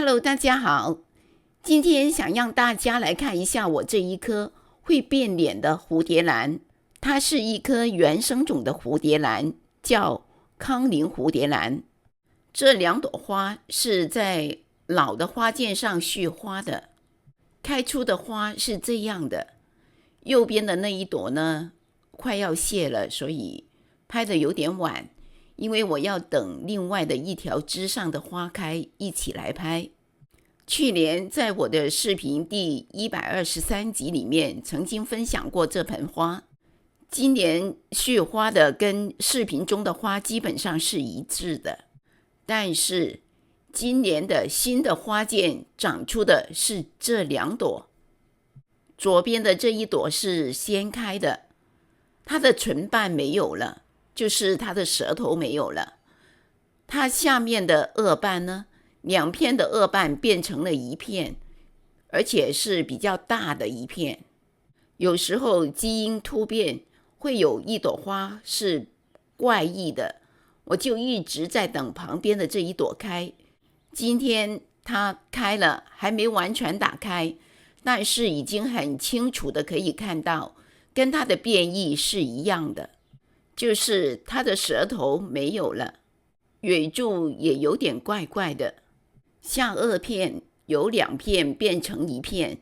Hello， 大家好。今天想让大家来看一下我这一颗会变脸的蝴蝶兰。它是一颗原生种的蝴蝶兰，叫康宁蝴蝶兰。这两朵花是在老的花剑上续花的，开出的花是这样的。右边的那一朵呢，快要谢了，所以拍的有点晚，因为我要等另外的一条枝上的花开一起来拍。去年在我的视频第123集里面曾经分享过这盆花。今年续花的跟视频中的花基本上是一致的，但是今年的新的花剑长出的是这两朵。左边的这一朵是先开的，它的唇瓣没有了，就是它的舌头没有了。它下面的萼瓣呢，两片的萼瓣变成了一片，而且是比较大的一片。有时候基因突变会有一朵花是怪异的，我就一直在等旁边的这一朵开。今天它开了，还没完全打开，但是已经很清楚的可以看到，跟它的变异是一样的，就是它的舌头没有了，蕊柱也有点怪怪的，下颚片有2片变成1片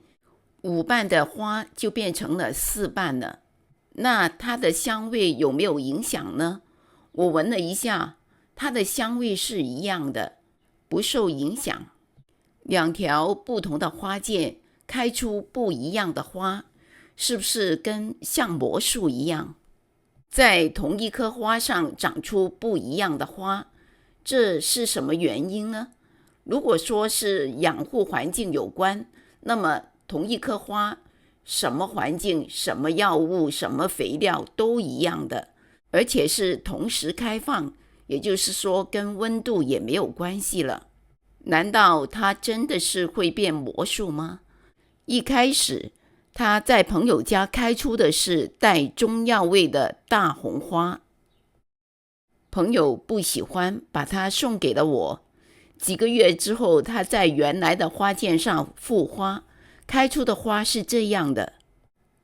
，5瓣的花就变成了4瓣了。那它的香味有没有影响呢？我闻了一下，它的香味是一样的，不受影响。2条不同的花剑开出不一样的花，是不是跟像魔术一样，在同一棵花上长出不一样的花？这是什么原因呢？如果说是养护环境有关，那么同一棵花，什么环境、什么药物、什么肥料都一样的，而且是同时开放，也就是说跟温度也没有关系了。难道它真的是会变魔术吗？一开始他在朋友家开出的是带中药味的大红花，朋友不喜欢，把它送给了我。几个月之后，他在原来的花剑上复花，开出的花是这样的。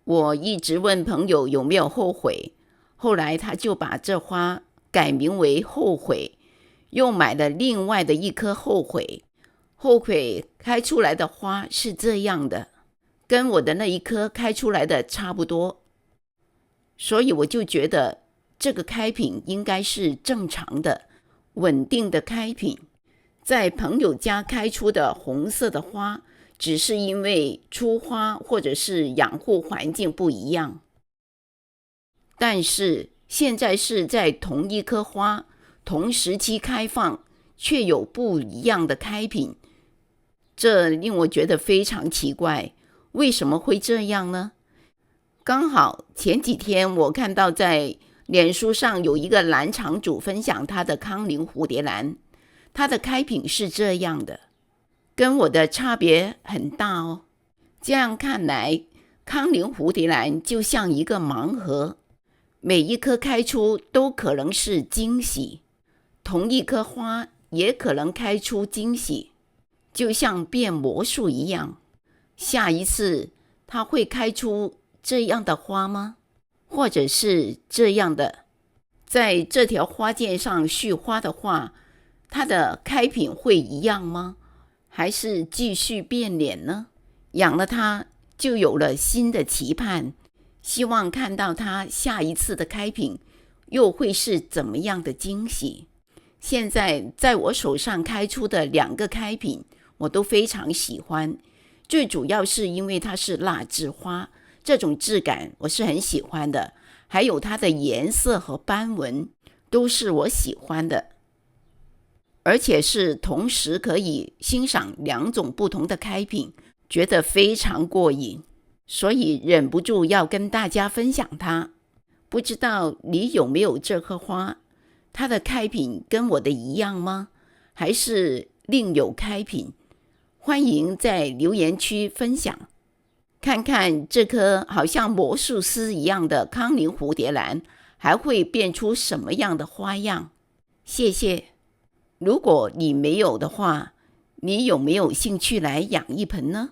我一直问朋友有没有后悔，后来他就把这花改名为后悔，又买了另外的一颗后悔。后悔开出来的花是这样的，跟我的那一颗开出来的差不多，所以我就觉得这个开品应该是正常的、稳定的开品。在朋友家开出的红色的花，只是因为出花或者是养护环境不一样，但是现在是在同一棵花同时期开放，却有不一样的开品，这令我觉得非常奇怪，为什么会这样呢？刚好前几天我看到在脸书上有一个兰场主分享他的康宁蝴蝶兰，它的开品是这样的，跟我的差别很大哦。这样看来，康宁蝴蝶兰就像一个盲盒，每一颗开出都可能是惊喜，同一颗花也可能开出惊喜，就像变魔术一样。下一次它会开出这样的花吗？或者是这样的，在这条花剑上续花的话，它的开品会一样吗？还是继续变脸呢？养了它就有了新的期盼，希望看到它下一次的开品又会是怎么样的惊喜。现在在我手上开出的2个开品我都非常喜欢，最主要是因为它是蜡质花，这种质感我是很喜欢的，还有它的颜色和斑纹都是我喜欢的，而且是同时可以欣赏2种不同的开品，觉得非常过瘾，所以忍不住要跟大家分享它。不知道你有没有这颗花？它的开品跟我的一样吗？还是另有开品？欢迎在留言区分享，看看这颗好像魔术师一样的康宁蝴蝶兰还会变出什么样的花样。谢谢。如果你没有的话，你有没有兴趣来养一盆呢？